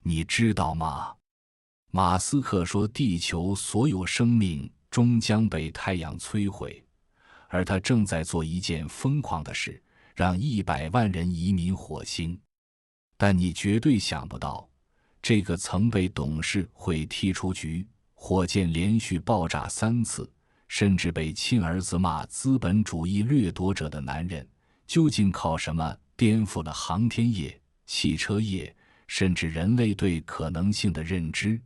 你知道吗？马斯克说，地球所有生命终将被太阳摧毁，而他正在做一件疯狂的事，让100万人移民火星。但你绝对想不到，这个曾被董事会踢出局，火箭连续爆炸3次，甚至被亲儿子骂资本主义掠夺者的男人，究竟靠什么颠覆了航天业、汽车业，甚至人类对可能性的认知？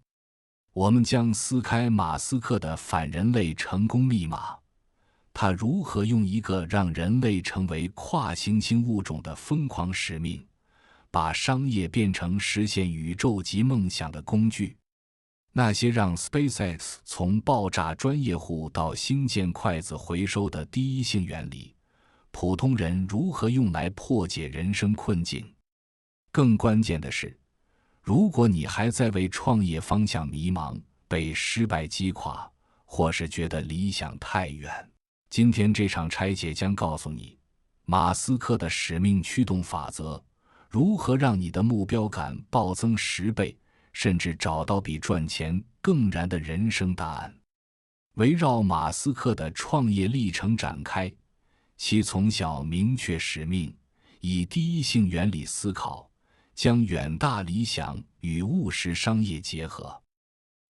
我们将撕开马斯克的反人类成功密码，他如何用一个让人类成为跨行星物种的疯狂使命，把商业变成实现宇宙级梦想的工具。那些让 SpaceX 从爆炸专业户到星舰筷子回收的第一性原理，普通人如何用来破解人生困境。更关键的是，如果你还在为创业方向迷茫，被失败击垮，或是觉得理想太远，今天这场拆解将告诉你马斯克的使命驱动法则，如何让你的目标感暴增10倍，甚至找到比赚钱更燃的人生答案。围绕马斯克的创业历程展开，其从小明确使命，以第一性原理思考，将远大理想与务实商业结合。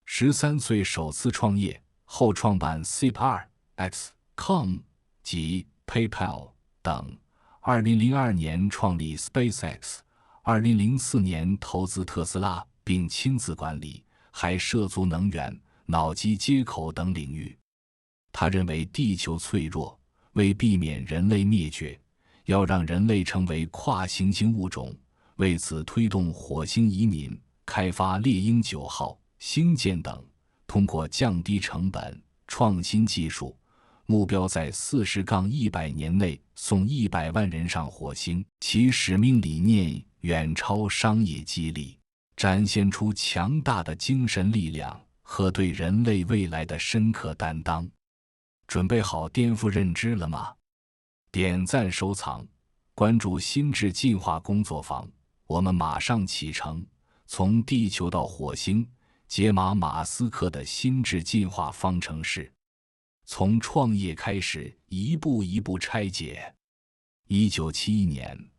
13岁首次创业，后创办 SpaceX、com 及 PayPal 等。2002年创立 SpaceX，2004年投资特斯拉，并亲自管理，还涉足能源、脑机接口等领域。他认为地球脆弱，为避免人类灭绝，要让人类成为跨行星物种，为此推动火星移民，开发猎鹰9号星舰等，通过降低成本、创新技术，目标在40-100年内送100万人上火星。其使命理念远超商业激励，展现出强大的精神力量和对人类未来的深刻担当。准备好颠覆认知了吗？点赞收藏，关注心智进化工作坊，我们马上启程，从地球到火星，解码马斯克的心智进化方程式。从创业开始，一步一步拆解。1971年，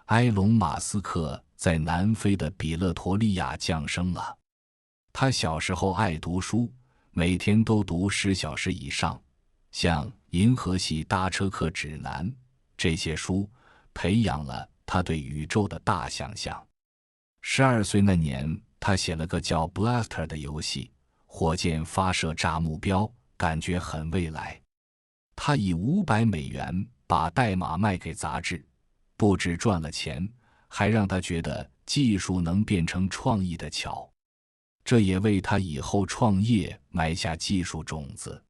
埃隆·马斯克在南非的比勒陀利亚降生了。他小时候爱读书，每天都读10小时以上，像《银河系搭车客指南》这些书，培养了他对宇宙的大想象。12岁那年，他写了个叫 Blaster 的游戏，火箭发射炸目标，感觉很未来。他以$500把代码卖给杂志，不只赚了钱，还让他觉得技术能变成创意的巧。这也为他以后创业埋下技术种子。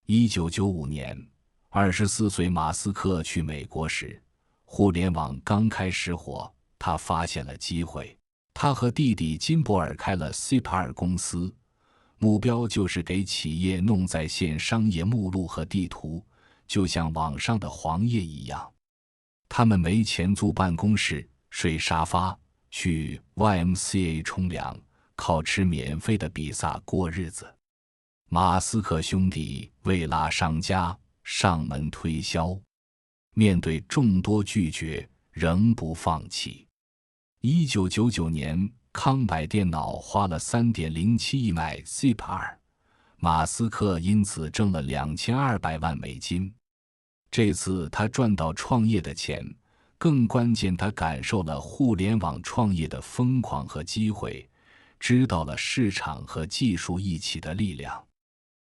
1995年，24岁马斯克去美国时，互联网刚开始火，他发现了机会。他和弟弟金伯尔开了 CPR 公司，目标就是给企业弄在线商业目录和地图，就像网上的黄页一样。他们没钱租办公室，睡沙发，去 YMCA 冲凉，靠吃免费的比萨过日子。马斯克兄弟为拉商家，上门推销，面对众多拒绝，仍不放弃。1999年，康柏电脑花了3.07亿买 CPR， 马斯克因此挣了$2200万。这次他赚到创业的钱，更关键，他感受了互联网创业的疯狂和机会，知道了市场和技术一起的力量。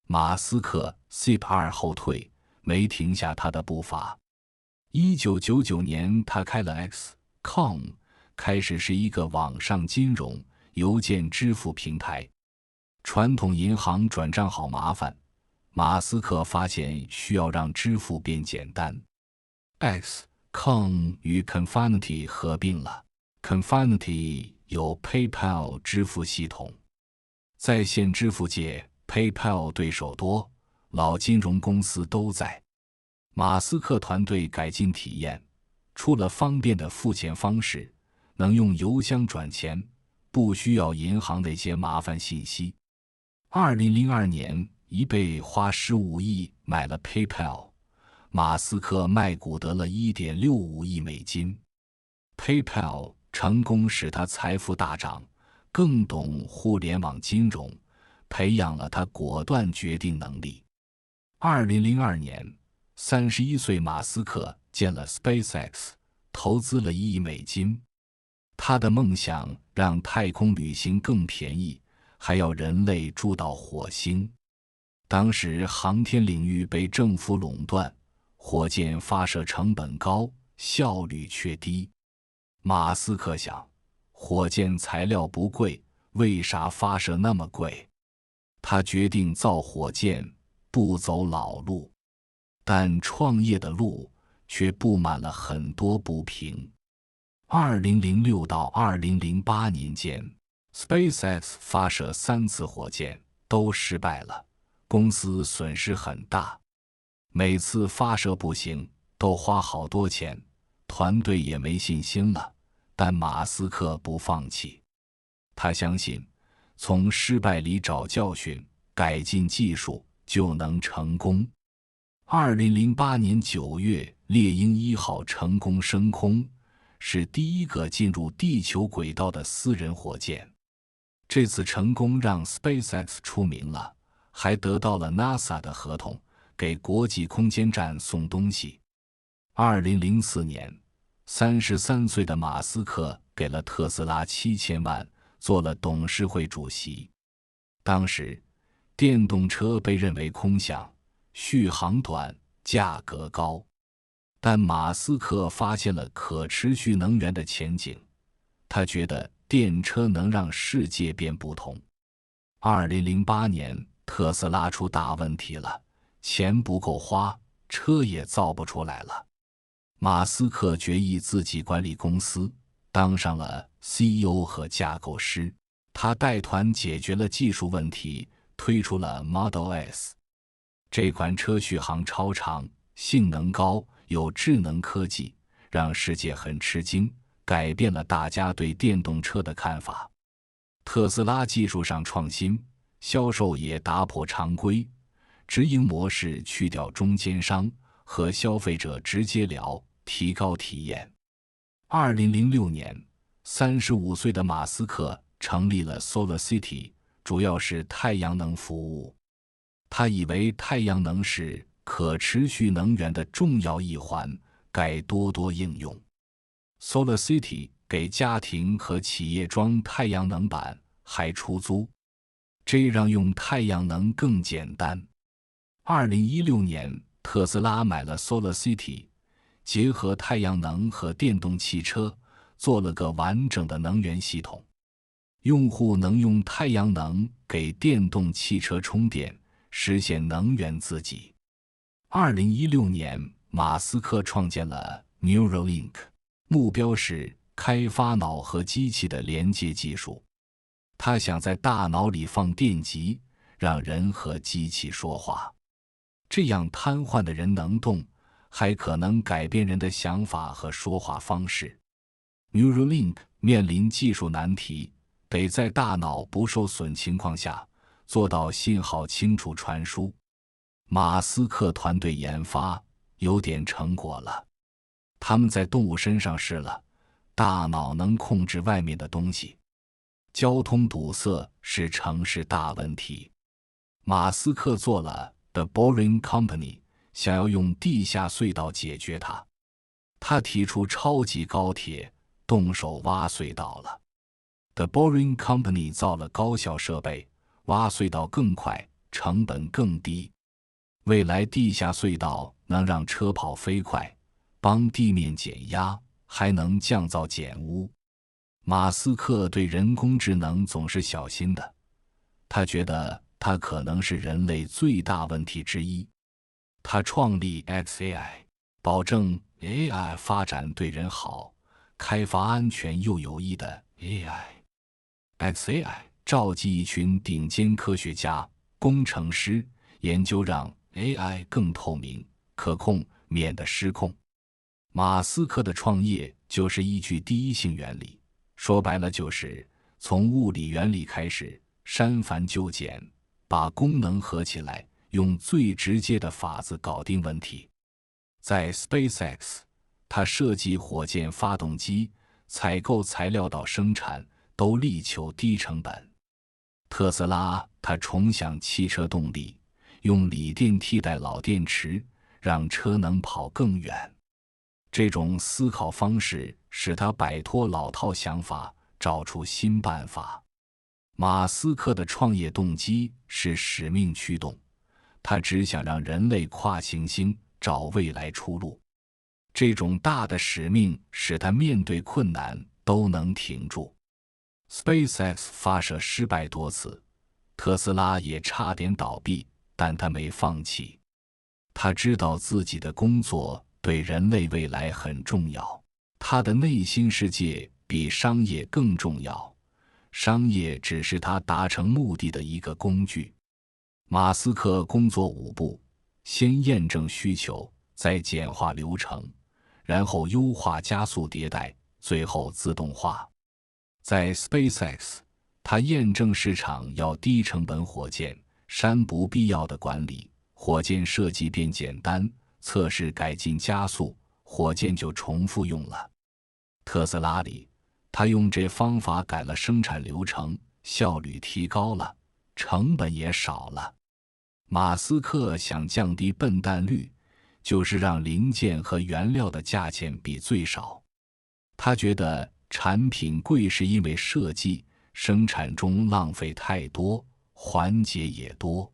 马斯克 CPR 后退，没停下他的步伐。1999年，他开了 X.com， 开始是一个网上金融邮件支付平台。传统银行转账好麻烦，马斯克发现需要让支付变简单。X.com 与 Confinity 合并了， Confinity 有 PayPal 支付系统。在线支付界 PayPal 对手多，老金融公司都在。马斯克团队改进体验，出了方便的付钱方式，能用邮箱转钱，不需要银行那些麻烦信息。2002年，eBay花15亿买了 PayPal， 马斯克卖股得了 1.65亿美金。PayPal 成功使他财富大涨，更懂互联网金融，培养了他果断决定能力。2002年，31岁马斯克建了 SpaceX， 投资了1亿美金。他的梦想让太空旅行更便宜，还要人类住到火星。当时航天领域被政府垄断，火箭发射成本高，效率却低。马斯克想，火箭材料不贵，为啥发射那么贵？他决定造火箭，不走老路。但创业的路却布满了很多不平。2006到2008年间， SpaceX 发射3次火箭都失败了，公司损失很大。每次发射不行，都花好多钱，团队也没信心了。但马斯克不放弃，他相信从失败里找教训，改进技术就能成功。2008年9月，猎鹰1号成功升空，是第一个进入地球轨道的私人火箭。这次成功让 SpaceX 出名了，还得到了 NASA 的合同，给国际空间站送东西。2004年，33岁的马斯克给了特斯拉7000万，做了董事会主席。当时，电动车被认为空想，续航短，价格高。但马斯克发现了可持续能源的前景，他觉得电车能让世界变不同。2008年，特斯拉出大问题了，钱不够花，车也造不出来了。马斯克决意自己管理公司，当上了 CEO 和架构师。他带团解决了技术问题，推出了 Model S。这款车续航超长，性能高，有智能科技，让世界很吃惊，改变了大家对电动车的看法。特斯拉技术上创新，销售也打破常规，直营模式去掉中间商，和消费者直接聊，提高体验。2006年，35岁的马斯克成立了 SolarCity， 主要是太阳能服务。他以为太阳能是可持续能源的重要一环，该多多应用。SolarCity 给家庭和企业装太阳能板，还出租，这让用太阳能更简单。2016年，特斯拉买了 SolarCity， 结合太阳能和电动汽车，做了个完整的能源系统。用户能用太阳能给电动汽车充电，实现能源自给。2016年，马斯克创建了 Neuralink， 目标是开发脑和机器的连接技术。他想在大脑里放电极，让人和机器说话。这样瘫痪的人能动，还可能改变人的想法和说话方式。Neuralink 面临技术难题，得在大脑不受损情况下做到信号清楚传输。马斯克团队研发有点成果了，他们在动物身上试了，大脑能控制外面的东西。交通堵塞是城市大问题，马斯克做了 The Boring Company， 想要用地下隧道解决它。他提出超级高铁，动手挖隧道了。The Boring Company 造了高效设备，挖隧道更快，成本更低。未来地下隧道能让车跑飞快，帮地面减压，还能降噪减污。马斯克对人工智能总是小心的，他觉得它可能是人类最大问题之一。他创立 XAI， 保证 AI 发展对人好，开发安全又有益的 AI。XAI 召集一群顶尖科学家、工程师，研究让 AI 更透明、可控，免得失控。马斯克的创业就是依据第一性原理，说白了就是从物理原理开始，删繁就简，把功能合起来，用最直接的法子搞定问题。在 SpaceX， 他设计火箭发动机、采购材料到生产，都力求低成本。特斯拉，他重想汽车动力，用锂电替代老电池，让车能跑更远。这种思考方式使他摆脱老套想法，找出新办法。马斯克的创业动机是使命驱动，他只想让人类跨行星，找未来出路。这种大的使命使他面对困难都能挺住。SpaceX 发射失败多次，特斯拉也差点倒闭，但他没放弃。他知道自己的工作对人类未来很重要，他的内心世界比商业更重要，商业只是他达成目的的一个工具。马斯克工作5步：先验证需求，再简化流程，然后优化加速迭代，最后自动化。在 SpaceX， 他验证市场要低成本火箭，删不必要的管理，火箭设计变简单，测试改进加速，火箭就重复用了。特斯拉里，他用这方法改了生产流程，效率提高了，成本也少了。马斯克想降低笨蛋率，就是让零件和原料的价钱比最少。他觉得产品贵是因为设计、生产中浪费太多，环节也多。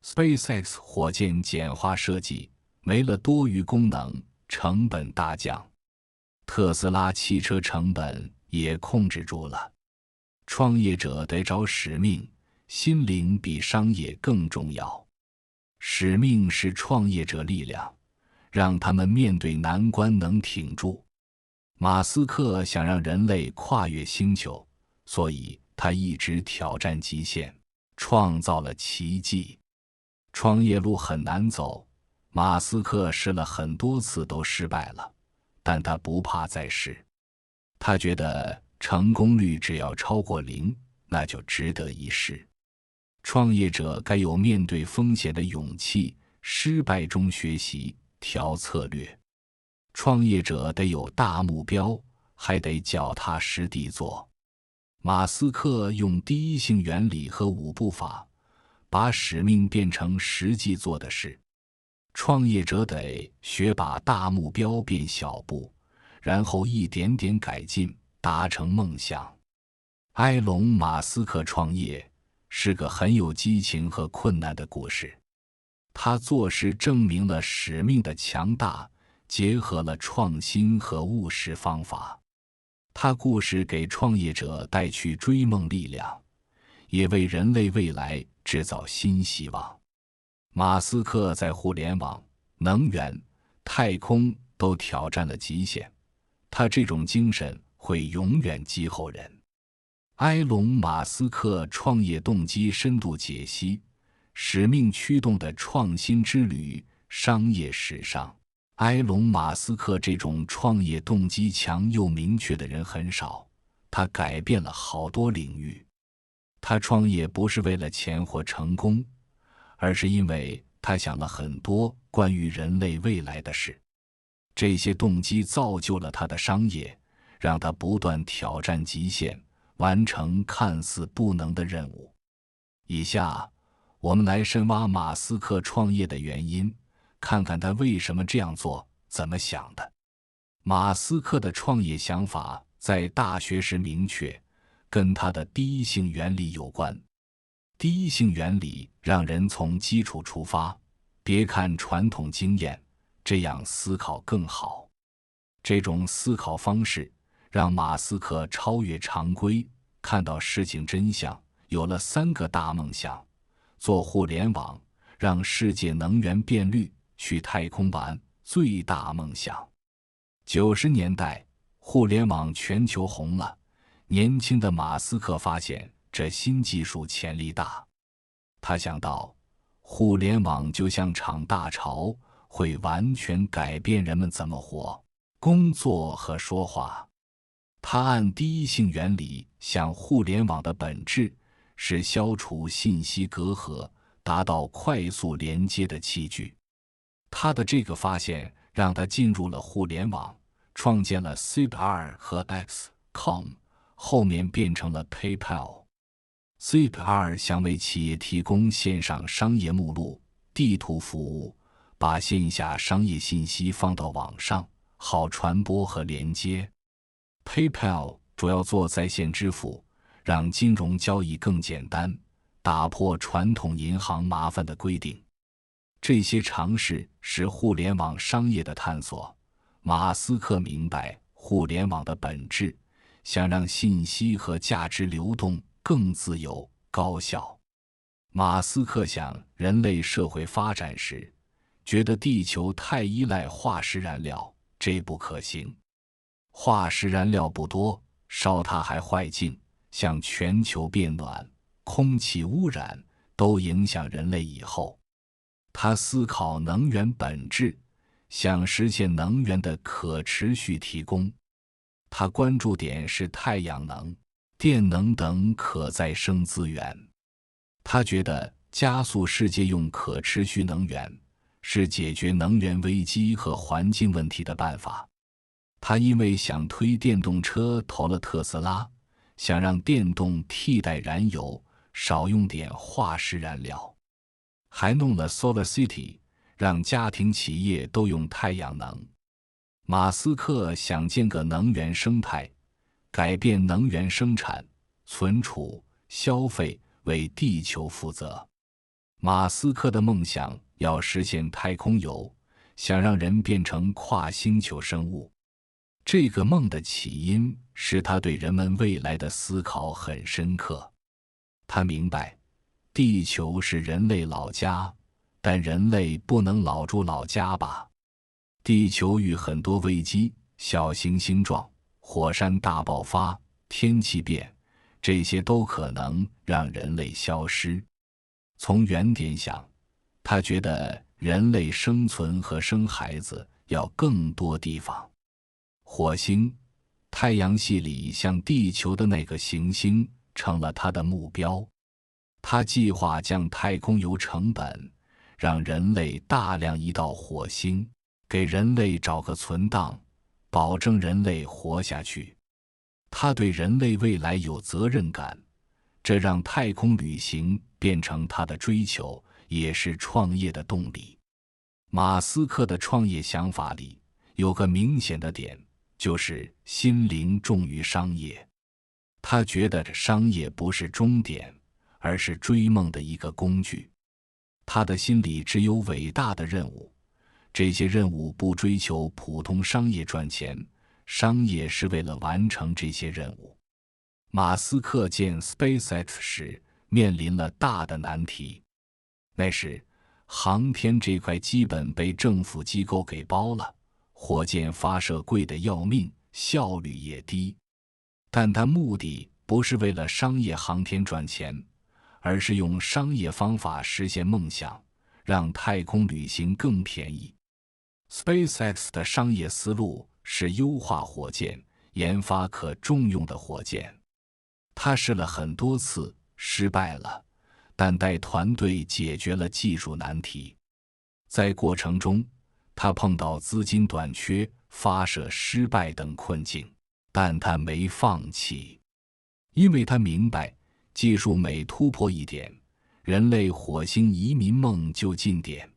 SpaceX 火箭简化设计，没了多余功能，成本大降。特斯拉汽车成本也控制住了。创业者得找使命，心灵比商业更重要。使命是创业者力量，让他们面对难关能挺住。马斯克想让人类跨越星球，所以他一直挑战极限，创造了奇迹。创业路很难走，马斯克试了很多次都失败了，但他不怕再试。他觉得成功率只要超过0，那就值得一试。创业者该有面对风险的勇气，失败中学习，调策略。创业者得有大目标，还得脚踏实地做。马斯克用第一性原理和5步法，把使命变成实际做的事。创业者得学把大目标变小步，然后一点点改进，达成梦想。埃隆·马斯克创业是个很有激情和困难的故事。他做事证明了使命的强大，结合了创新和务实方法。他故事给创业者带去追梦力量，也为人类未来制造新希望。马斯克在互联网、能源、太空都挑战了极限，他这种精神会永远继后人。埃隆·马斯克创业动机深度解析，使命驱动的创新之旅，商业史上。埃隆·马斯克这种创业动机强又明确的人很少，他改变了好多领域。他创业不是为了钱或成功，而是因为他想了很多关于人类未来的事。这些动机造就了他的商业，让他不断挑战极限，完成看似不能的任务。以下，我们来深挖马斯克创业的原因，看看他为什么这样做，怎么想的。马斯克的创业想法在大学时明确，跟他的第一性原理有关。第一性原理让人从基础出发，别看传统经验，这样思考更好。这种思考方式让马斯克超越常规，看到事情真相，有了3个大梦想：做互联网，让世界能源变绿，去太空玩，最大梦想。90年代，互联网全球红了，年轻的马斯克发现这新技术潜力大。他想到，互联网就像场大潮，会完全改变人们怎么活、工作和说话。他按第一性原理想，互联网的本质是消除信息隔阂，达到快速连接的器具。他的这个发现让他进入了互联网，创建了 Zip2 和 X.com， 后面变成了 PayPal。Zip2 想为企业提供线上商业目录、地图服务，把线下商业信息放到网上，好传播和连接。PayPal 主要做在线支付，让金融交易更简单，打破传统银行麻烦的规定。这些尝试是互联网商业的探索。马斯克明白互联网的本质，想让信息和价值流动更自由、高效。马斯克想人类社会发展时，觉得地球太依赖化石燃料，这不可行。化石燃料不多，烧它还坏劲，像全球变暖、空气污染都影响人类以后。他思考能源本质，想实现能源的可持续提供。他关注点是太阳能、电能等可再生资源。他觉得加速世界用可持续能源是解决能源危机和环境问题的办法。他因为想推电动车投了特斯拉，想让电动替代燃油，少用点化石燃料。还弄了 Solar City， 让家庭企业都用太阳能。马斯克想建个能源生态，改变能源生产、存储、消费，为地球负责。马斯克的梦想要实现太空游，想让人变成跨星球生物。这个梦的起因是他对人们未来的思考很深刻。他明白地球是人类老家，但人类不能老住老家吧。地球遇很多危机，小行星撞、火山大爆发、天气变，这些都可能让人类消失。从原点想，他觉得人类生存和生孩子要更多地方。火星，太阳系里像地球的那个行星成了他的目标。他计划将太空游成本让人类大量移到火星，给人类找个存档，保证人类活下去。他对人类未来有责任感，这让太空旅行变成他的追求，也是创业的动力。马斯克的创业想法里有个明显的点，就是心灵重于商业。他觉得商业不是终点，而是追梦的一个工具。他的心里只有伟大的任务，这些任务不追求普通商业赚钱，商业是为了完成这些任务。马斯克建 SpaceX 时面临了大的难题。那时，航天这块基本被政府机构给包了，火箭发射贵得要命，效率也低。但他目的不是为了商业航天赚钱，而是用商业方法实现梦想，让太空旅行更便宜。SpaceX 的商业思路是优化火箭，研发可重用的火箭。他试了很多次，失败了，但带团队解决了技术难题。在过程中，他碰到资金短缺、发射失败等困境，但他没放弃，因为他明白技术每突破一点，人类火星移民梦就近点。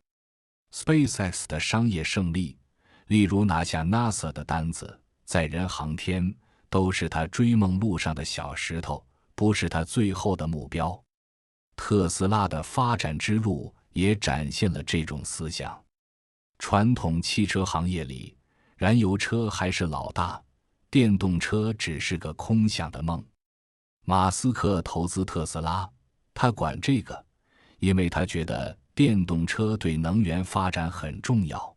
SpaceX 的商业胜利，例如拿下 NASA 的单子、载人航天，都是他追梦路上的小石头，不是他最后的目标。特斯拉的发展之路也展现了这种思想。传统汽车行业里，燃油车还是老大，电动车只是个空想的梦。马斯克投资特斯拉，他管这个，因为他觉得电动车对能源发展很重要。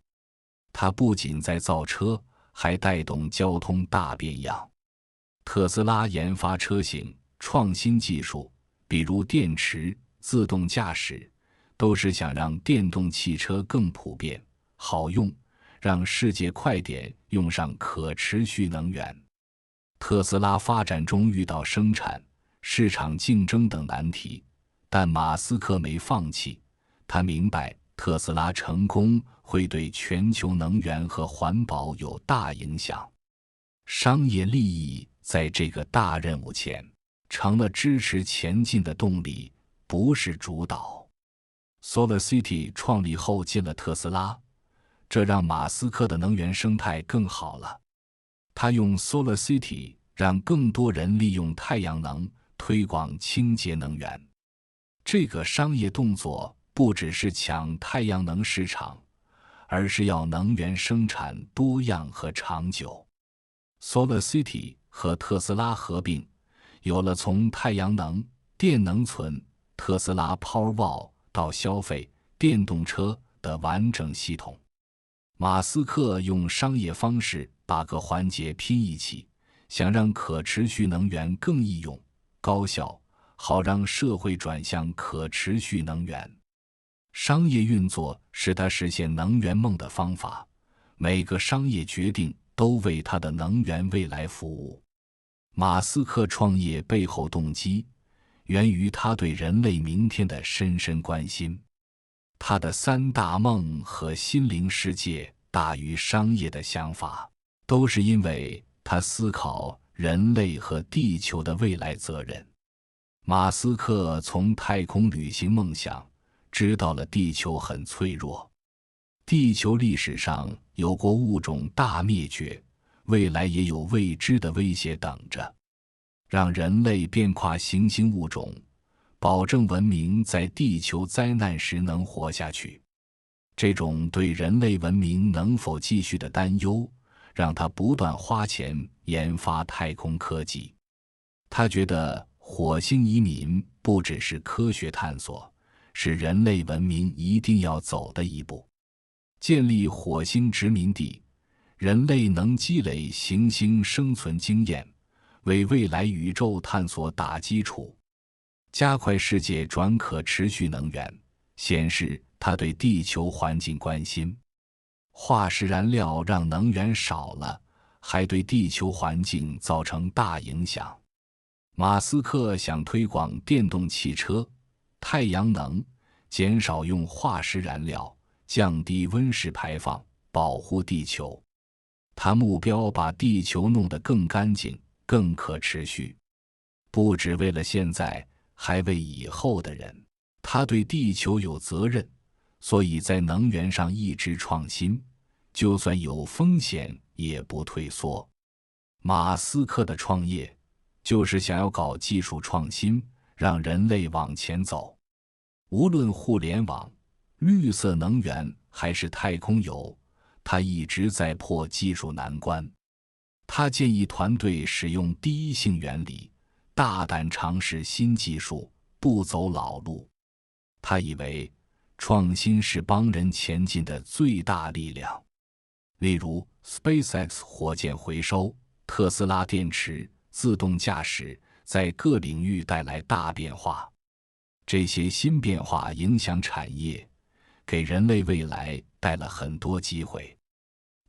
他不仅在造车，还带动交通大变样。特斯拉研发车型、创新技术，比如电池、自动驾驶，都是想让电动汽车更普遍、好用，让世界快点用上可持续能源。特斯拉发展中遇到生产、市场竞争等难题，但马斯克没放弃。他明白特斯拉成功会对全球能源和环保有大影响。商业利益在这个大任务前成了支持前进的动力，不是主导。SolarCity 创立后进了特斯拉，这让马斯克的能源生态更好了。他用 SolarCity 让更多人利用太阳能，推广清洁能源。这个商业动作不只是抢太阳能市场，而是要能源生产多样和长久。SolarCity 和特斯拉合并，有了从太阳能、电能存、特斯拉 Powerwall 到消费电动车的完整系统。马斯克用商业方式把各环节拼一起，想让可持续能源更易用、高效，好让社会转向可持续能源。商业运作是他实现能源梦的方法，每个商业决定都为他的能源未来服务。马斯克创业背后动机源于他对人类明天的深深关心。他的三大梦和心灵世界大于商业的想法，都是因为他思考人类和地球的未来责任。马斯克从太空旅行梦想知道了地球很脆弱，地球历史上有过物种大灭绝，未来也有未知的威胁等着，让人类变跨行星物种，保证文明在地球灾难时能活下去。这种对人类文明能否继续的担忧，让他不断花钱研发太空科技。他觉得火星移民不只是科学探索，是人类文明一定要走的一步。建立火星殖民地，人类能积累行星生存经验，为未来宇宙探索打基础。加快世界转可持续能源，显示他对地球环境关心。化石燃料让能源少了，还对地球环境造成大影响。马斯克想推广电动汽车、太阳能，减少用化石燃料，降低温室排放，保护地球。他目标把地球弄得更干净、更可持续，不只为了现在，还为以后的人。他对地球有责任，所以在能源上一直创新，就算有风险也不退缩。马斯克的创业就是想要搞技术创新，让人类往前走。无论互联网、绿色能源还是太空游，他一直在破技术难关。他建议团队使用第一性原理，大胆尝试新技术，不走老路。他以为创新是帮人前进的最大力量。例如 SpaceX 火箭回收、特斯拉电池、自动驾驶在各领域带来大变化。这些新变化影响产业，给人类未来带了很多机会。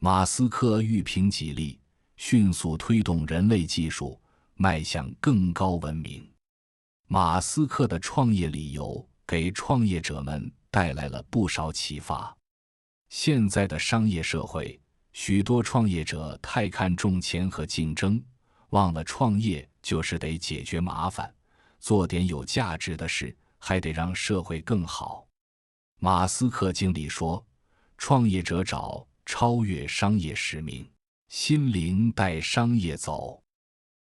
马斯克欲凭己力，迅速推动人类技术迈向更高文明。马斯克的创业理由给创业者们带来了不少启发。现在的商业社会，许多创业者太看重钱和竞争，忘了创业就是得解决麻烦，做点有价值的事，还得让社会更好。马斯克经理说，创业者找超越商业使命，心灵带商业走。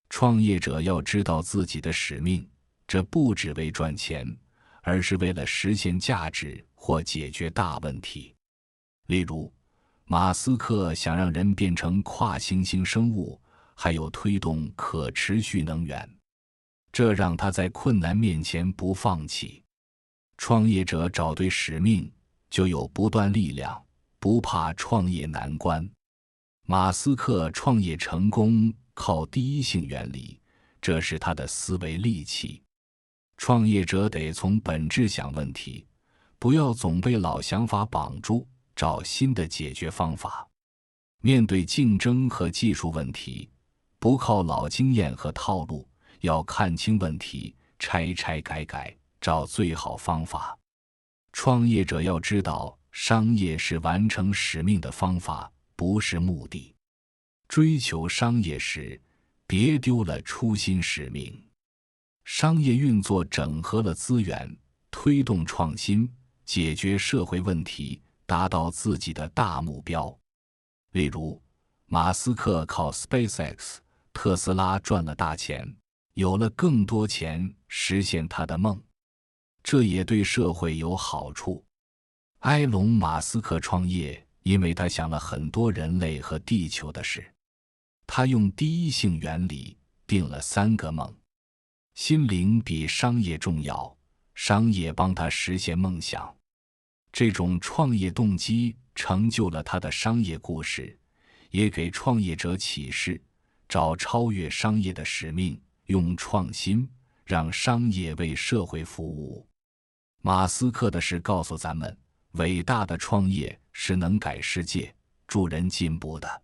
创业者要知道自己的使命，这不只为赚钱，而是为了实现价值或解决大问题。例如，马斯克想让人变成跨行星生物，还有推动可持续能源，这让他在困难面前不放弃。创业者找对使命，就有不断力量，不怕创业难关。马斯克创业成功靠第一性原理，这是他的思维利器。创业者得从本质想问题，不要总被老想法绑住，找新的解决方法。面对竞争和技术问题，不靠老经验和套路，要看清问题，拆拆改改，找最好方法。创业者要知道，商业是完成使命的方法，不是目的。追求商业时，别丢了初心使命。商业运作整合了资源，推动创新，解决社会问题，达到自己的大目标。例如，马斯克靠 SpaceX， 特斯拉赚了大钱，有了更多钱实现他的梦，这也对社会有好处。埃隆·马斯克创业，因为他想了很多人类和地球的事。他用第一性原理定了3个梦。心灵比商业重要，商业帮他实现梦想。这种创业动机成就了他的商业故事，也给创业者启示，找超越商业的使命，用创新让商业为社会服务。马斯克的事告诉咱们，伟大的创业是能改世界、助人进步的。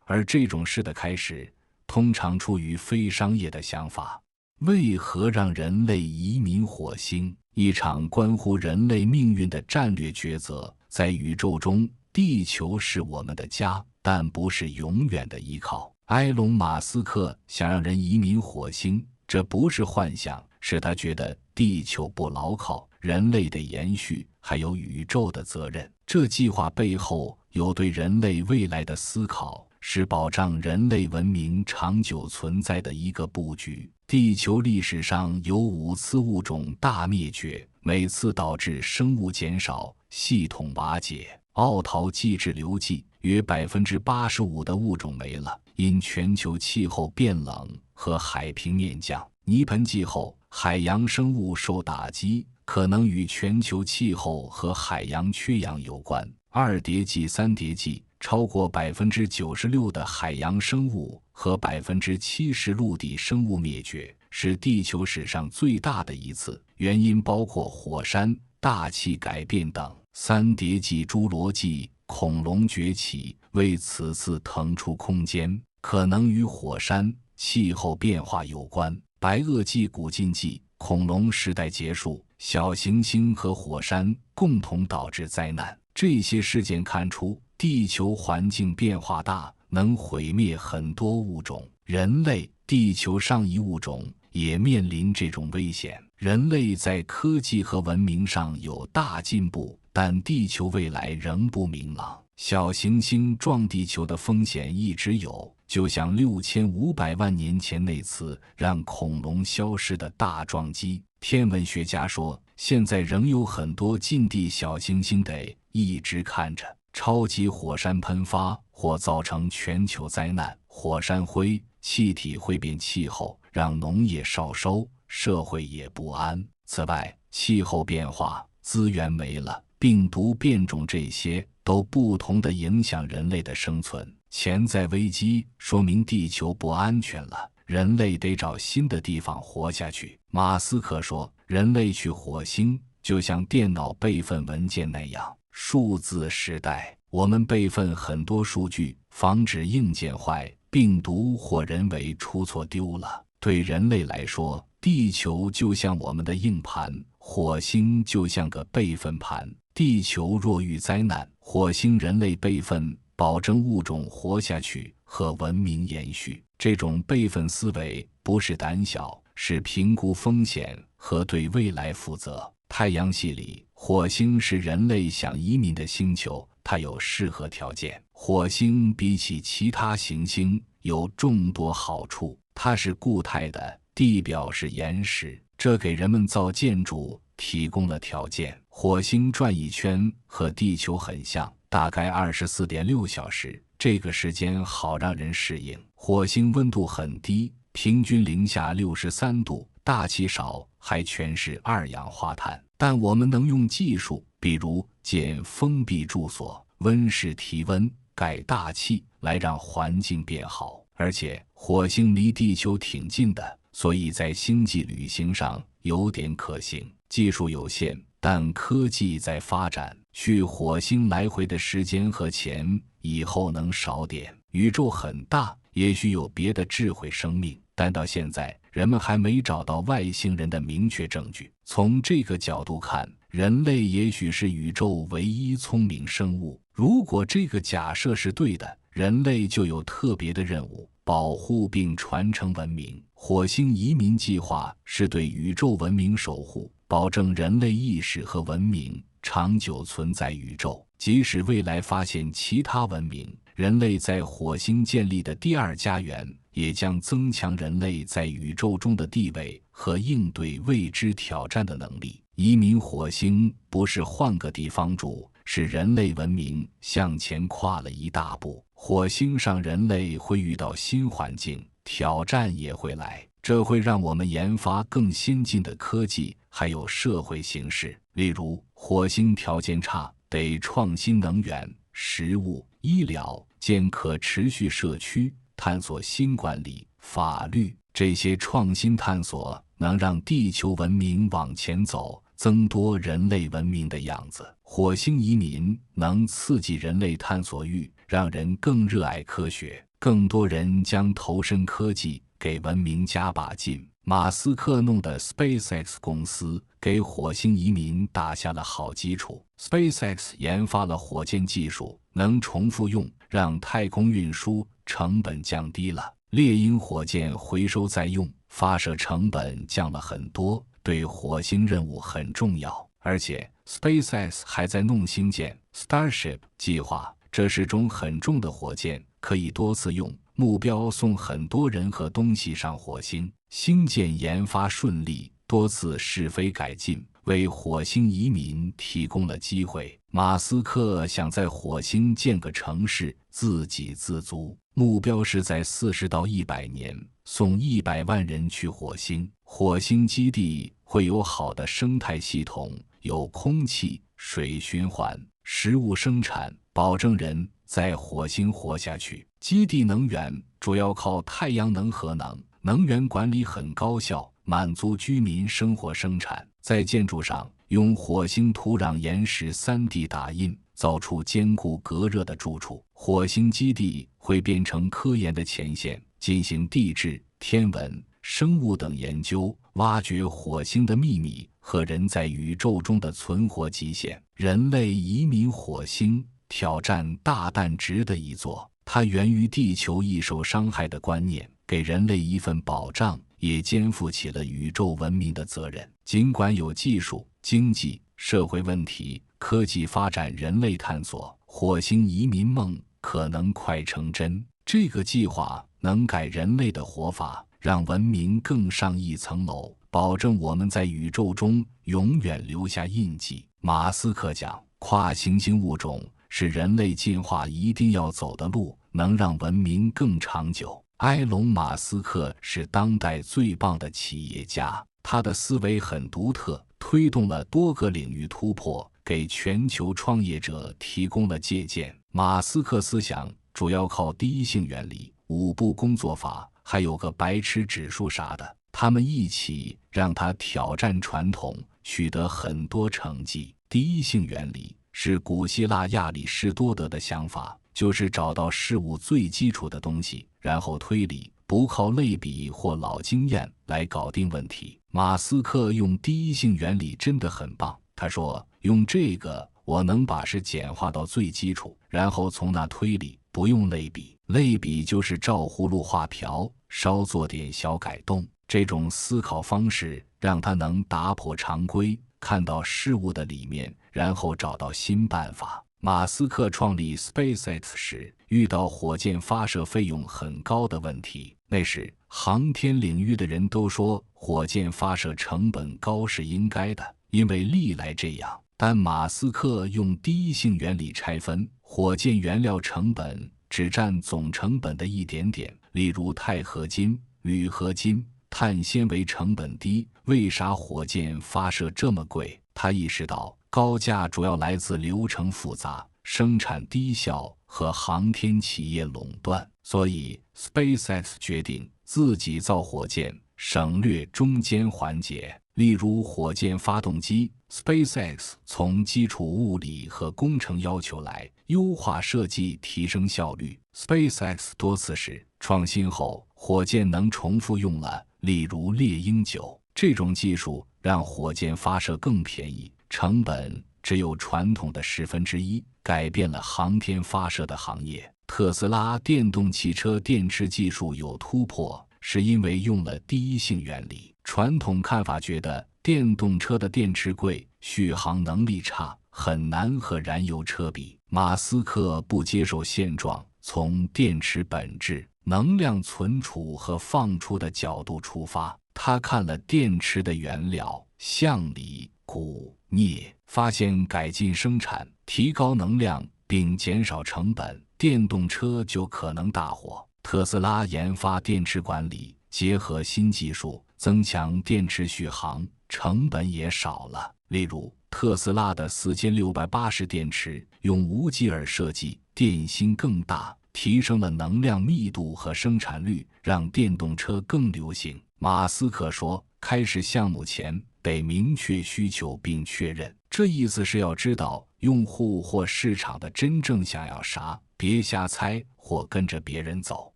而这种事的开始，通常出于非商业的想法。为何让人类移民火星？一场关乎人类命运的战略抉择。在宇宙中，地球是我们的家，但不是永远的依靠。埃隆·马斯克想让人移民火星，这不是幻想，是他觉得地球不牢靠，人类的延续还有宇宙的责任。这计划背后有对人类未来的思考，是保障人类文明长久存在的一个布局。地球历史上有5次物种大灭绝，每次导致生物减少、系统瓦解。奥陶纪至刘纪，约85%的物种没了，因全球气候变冷和海平面降。泥盆纪后，海洋生物受打击，可能与全球气候和海洋缺氧有关。2叠纪、3叠纪，超过96%的海洋生物和70%陆地生物灭绝，是地球史上最大的一次，原因包括火山、大气改变等。3叠纪、侏罗纪，恐龙崛起，为此次腾出空间，可能与火山、气候变化有关。白垩纪、古近纪，恐龙时代结束，小行星和火山共同导致灾难。这些事件看出，地球环境变化大，能毁灭很多物种。人类，地球上一物种也面临这种危险。人类在科技和文明上有大进步，但地球未来仍不明朗。小行星撞地球的风险一直有，就像6500万年前那次让恐龙消失的大撞击。天文学家说，现在仍有很多近地小行星得一直看着。超级火山喷发或造成全球灾难，火山灰、气体会变气候，让农业少收，社会也不安。此外，气候变化、资源没了、病毒变种，这些都不同地影响人类的生存。潜在危机说明地球不安全了，人类得找新的地方活下去。马斯克说，人类去火星就像电脑备份文件那样。数字时代，我们备份很多数据，防止硬件坏、病毒或人为出错丢了。对人类来说，地球就像我们的硬盘，火星就像个备份盘。地球若遇灾难，火星人类备份，保证物种活下去和文明延续。这种备份思维不是胆小，是评估风险和对未来负责。太阳系里，火星是人类想移民的星球，它有适合条件。火星比起其他行星有众多好处，它是固态的，地表是岩石，这给人们造建筑提供了条件。火星转一圈和地球很像，大概24.6小时，这个时间好让人适应。火星温度很低，平均-63度，大气少，还全是二氧化碳。但我们能用技术，比如建封闭住所、温室提温、改大气，来让环境变好。而且火星离地球挺近的，所以在星际旅行上有点可行。技术有限，但科技在发展，去火星来回的时间和钱以后能少点。宇宙很大，也许有别的智慧生命，但到现在人们还没找到外星人的明确证据。从这个角度看，人类也许是宇宙唯一聪明生物。如果这个假设是对的，人类就有特别的任务，保护并传承文明。火星移民计划是对宇宙文明守护，保证人类意识和文明长久存在宇宙。即使未来发现其他文明，人类在火星建立的第二家园也将增强人类在宇宙中的地位和应对未知挑战的能力。移民火星不是换个地方住，是人类文明向前跨了一大步。火星上人类会遇到新环境，挑战也会来，这会让我们研发更先进的科技，还有社会形式。例如，火星条件差，得创新能源、食物、医疗、建可持续社区，探索新管理、法律。这些创新探索能让地球文明往前走，增多人类文明的样子。火星移民能刺激人类探索欲，让人更热爱科学，更多人将投身科技，给文明加把劲。马斯克弄的 SpaceX 公司给火星移民打下了好基础。SpaceX 研发了火箭技术，能重复用，让太空运输成本降低了。猎鹰火箭回收再用，发射成本降了很多，对火星任务很重要。而且 SpaceX 还在弄星舰 Starship 计划，这是种很重的火箭，可以多次用，目标送很多人和东西上火星。星舰研发顺利，多次试飞改进，为火星移民提供了机会。马斯克想在火星建个城市，自给自足，目标是在40到100年送100万人去火星。火星基地会有好的生态系统，有空气、水循环、食物生产，保证人在火星活下去。基地能源主要靠太阳能、核能，能源管理很高效，满足居民生活生产。在建筑上，用火星土壤岩石 3D 打印，造出坚固隔热的住处。火星基地会变成科研的前线，进行地质、天文、生物等研究，挖掘火星的秘密和人在宇宙中的存活极限。人类移民火星，挑战大但值得一做。它源于地球易受伤害的观念，给人类一份保障，也肩负起了宇宙文明的责任。尽管有技术、经济、社会问题，科技发展、人类探索，火星移民梦可能快成真。这个计划能改人类的活法，让文明更上一层楼，保证我们在宇宙中永远留下印记。马斯克讲，跨行星物种是人类进化一定要走的路，能让文明更长久。埃隆·马斯克是当代最棒的企业家，他的思维很独特，推动了多个领域突破，给全球创业者提供了借鉴。马斯克思想主要靠第一性原理、5步工作法，还有个白痴指数啥的，他们一起让他挑战传统，取得很多成绩。第一性原理是古希腊亚里士多德的想法，就是找到事物最基础的东西，然后推理，不靠类比或老经验来搞定问题。马斯克用第一性原理真的很棒，他说，用这个我能把事简化到最基础，然后从那推理，不用类比。类比就是照葫芦画瓢，稍做点小改动。这种思考方式让他能打破常规，看到事物的里面，然后找到新办法。马斯克创立 SpaceX 时，遇到火箭发射费用很高的问题。那时，航天领域的人都说火箭发射成本高是应该的，因为历来这样。但马斯克用第一性原理拆分，火箭原料成本只占总成本的一点点，例如钛合金、铝合金、碳纤维成本低，为啥火箭发射这么贵？他意识到高价主要来自流程复杂、生产低效和航天企业垄断，所以 SpaceX 决定自己造火箭，省略中间环节。例如火箭发动机。SpaceX 从基础物理和工程要求来优化设计，提升效率。SpaceX 多次使创新后，火箭能重复用了，例如猎鹰9。这种技术让火箭发射更便宜，成本只有传统的1/10，改变了航天发射的行业。特斯拉电动汽车电池技术有突破，是因为用了第一性原理。传统看法觉得电动车的电池贵，续航能力差，很难和燃油车比。马斯克不接受现状，从电池本质、能量存储和放出的角度出发，他看了电池的原料橡锂、钴、镍，发现改进生产、提高能量并减少成本，电动车就可能大火。特斯拉研发电池管理，结合新技术，增强电池续航，成本也少了。例如，特斯拉的4680电池用无吉尔设计，电芯更大，提升了能量密度和生产率，让电动车更流行。马斯克说，开始项目前得明确需求并确认，这意思是要知道用户或市场的真正想要啥，别瞎猜或跟着别人走。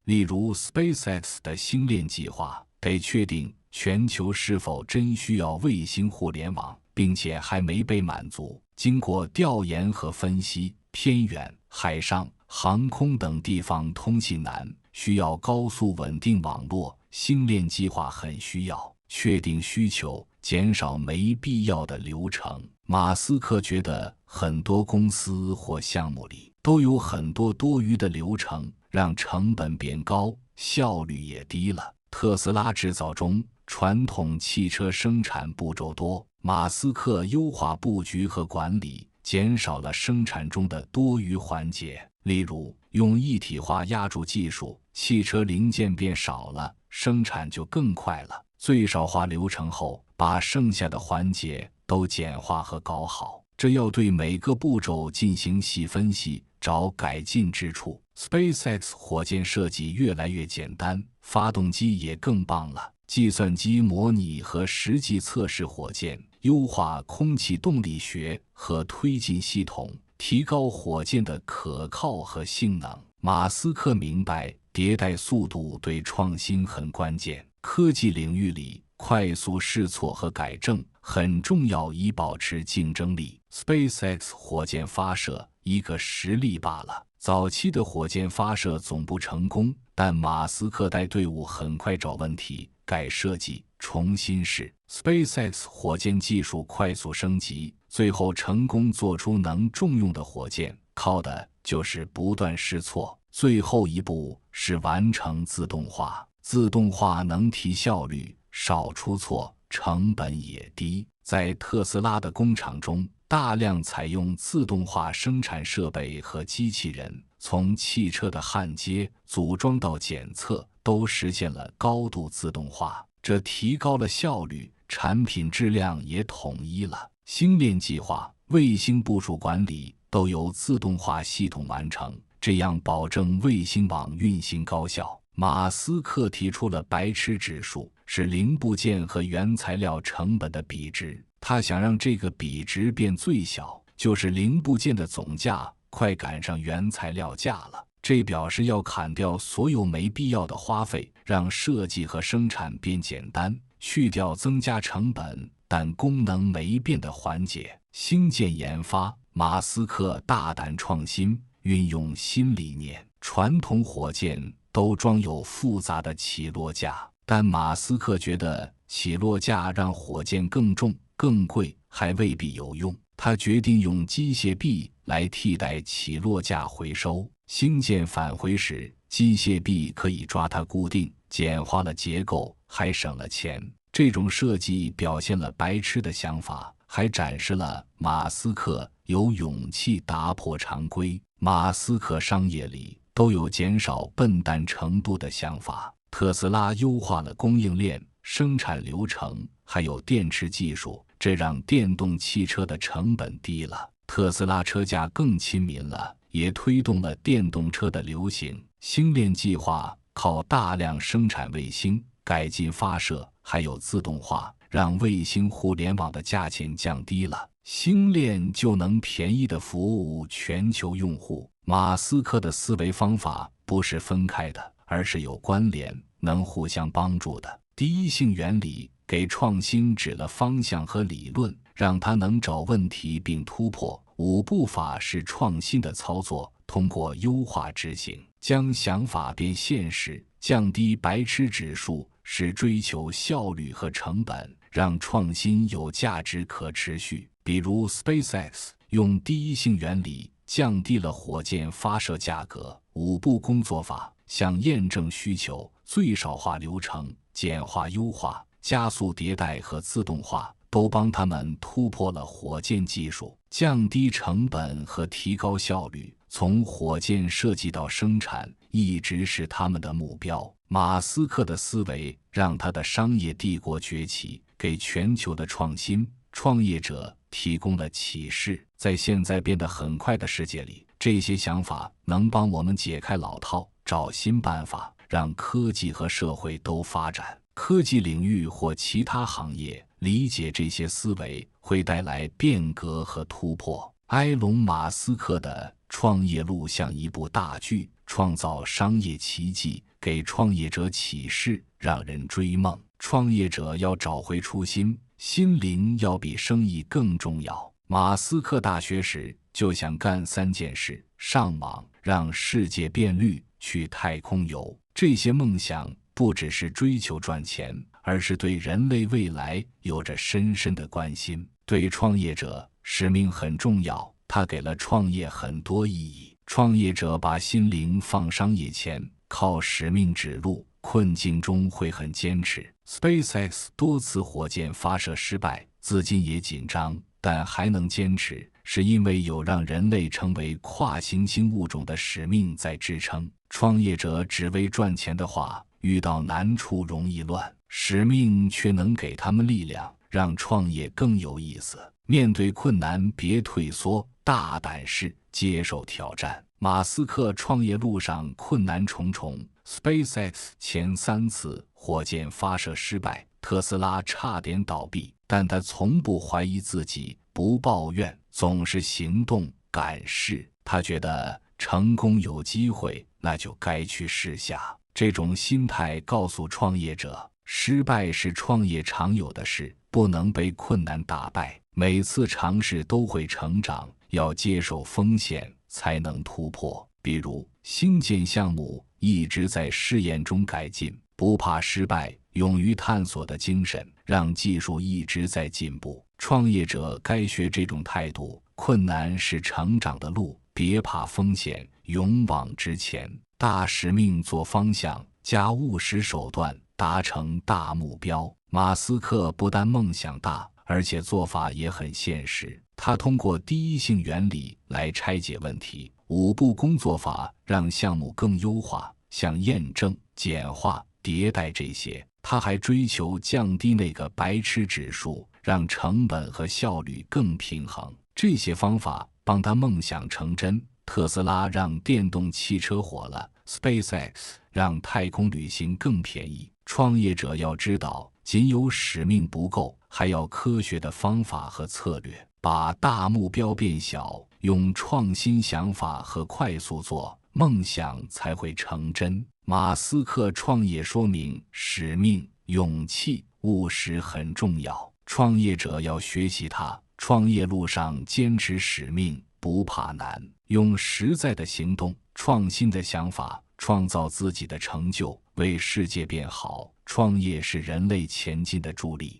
例如 SpaceX 的星链计划，得确定全球是否真需要卫星互联网，并且还没被满足。经过调研和分析，偏远、海上、航空等地方通信难，需要高速稳定网络，星链计划很需要。确定需求，减少没必要的流程。马斯克觉得很多公司或项目里都有很多多余的流程，让成本变高，效率也低了。特斯拉制造中，传统汽车生产步骤多，马斯克优化布局和管理，减少了生产中的多余环节。例如，用一体化压铸技术，汽车零件变少了，生产就更快了。最少化流程后，把剩下的环节都简化和搞好，这要对每个步骤进行细分析，找改进之处。SpaceX 火箭设计越来越简单，发动机也更棒了。计算机模拟和实际测试火箭，优化空气动力学和推进系统，提高火箭的可靠和性能。马斯克明白，迭代速度对创新很关键。科技领域里，快速试错和改正很重要，以保持竞争力。SpaceX 火箭发射一个实例罢了。早期的火箭发射总不成功，但马斯克带队伍很快找问题，改设计，重新试。SpaceX 火箭技术快速升级，最后成功做出能重用的火箭，靠的就是不断试错。最后一步是完成自动化。自动化能提效率，少出错，成本也低。在特斯拉的工厂中，大量采用自动化生产设备和机器人，从汽车的焊接、组装到检测，都实现了高度自动化，这提高了效率，产品质量也统一了。星链计划、卫星部署管理都由自动化系统完成，这样保证卫星网运行高效。马斯克提出了白痴指数，是零部件和原材料成本的比值。他想让这个比值变最小，就是零部件的总价快赶上原材料价了。这表示要砍掉所有没必要的花费，让设计和生产变简单，去掉增加成本但功能没变的环节。星舰研发，马斯克大胆创新，运用新理念。传统火箭都装有复杂的起落架，但马斯克觉得起落架让火箭更重、更贵，还未必有用。他决定用机械臂来替代起落架回收。星舰返回时，机械臂可以抓它固定，简化了结构，还省了钱。这种设计表现了白痴的想法，还展示了马斯克有勇气打破常规。马斯克商业里都有减少笨蛋程度的想法。特斯拉优化了供应链、生产流程，还有电池技术，这让电动汽车的成本低了，特斯拉车价更亲民了，也推动了电动车的流行。星链计划靠大量生产卫星、改进发射，还有自动化，让卫星互联网的价钱降低了，星链就能便宜地服务全球用户。马斯克的思维方法不是分开的，而是有关联，能互相帮助的。第一性原理给创新指了方向和理论，让它能找问题并突破。五步法是创新的操作，通过优化执行，将想法变现实。降低白痴指数是追求效率和成本，让创新有价值可持续。比如 SpaceX 用第一性原理降低了火箭发射价格。五步工作法像验证需求、最少化流程、简化优化、加速迭代和自动化，都帮他们突破了火箭技术，降低成本和提高效率。从火箭设计到生产，一直是他们的目标。马斯克的思维让他的商业帝国崛起，给全球的创新创业者提供了启示。在现在变得很快的世界里，这些想法能帮我们解开老套，找新办法，让科技和社会都发展。科技领域或其他行业理解这些思维，会带来变革和突破。埃隆·马斯克的创业路像一部大剧，创造商业奇迹，给创业者启示，让人追梦。创业者要找回初心，心灵要比生意更重要。马斯克大学时就想干3件事：上网，让世界变绿，去太空游。这些梦想不只是追求赚钱，而是对人类未来有着深深的关心。对创业者，使命很重要，它给了创业很多意义。创业者把心灵放商业前，靠使命指路，困境中会很坚持。SpaceX 多次火箭发射失败，资金也紧张，但还能坚持，是因为有让人类成为跨行星物种的使命在支撑。创业者只为赚钱的话，遇到难处容易乱，使命却能给他们力量，让创业更有意思。面对困难别退缩，大胆试，接受挑战。马斯克创业路上困难重重， SpaceX 前3次火箭发射失败，特斯拉差点倒闭，但他从不怀疑自己，不抱怨，总是行动敢试。他觉得成功有机会，那就该去试下。这种心态告诉创业者，失败是创业常有的事，不能被困难打败。每次尝试都会成长，要接受风险才能突破。比如新建项目一直在试验中改进，不怕失败，勇于探索的精神让技术一直在进步。创业者该学这种态度，困难是成长的路，别怕风险，勇往直前。大使命做方向，加务实手段，达成大目标。马斯克不但梦想大，而且做法也很现实。他通过第一性原理来拆解问题，5步工作法让项目更优化，像验证、简化、迭代这些。他还追求降低那个白痴指数，让成本和效率更平衡。这些方法帮他梦想成真。特斯拉让电动汽车火了， SpaceX 让太空旅行更便宜。创业者要知道，仅有使命不够，还要科学的方法和策略，把大目标变小，用创新想法和快速做，梦想才会成真。马斯克创业说明，使命、勇气、务实很重要，创业者要学习他。创业路上坚持使命，不怕难，用实在的行动、创新的想法创造自己的成就，为世界变好。创业是人类前进的助力。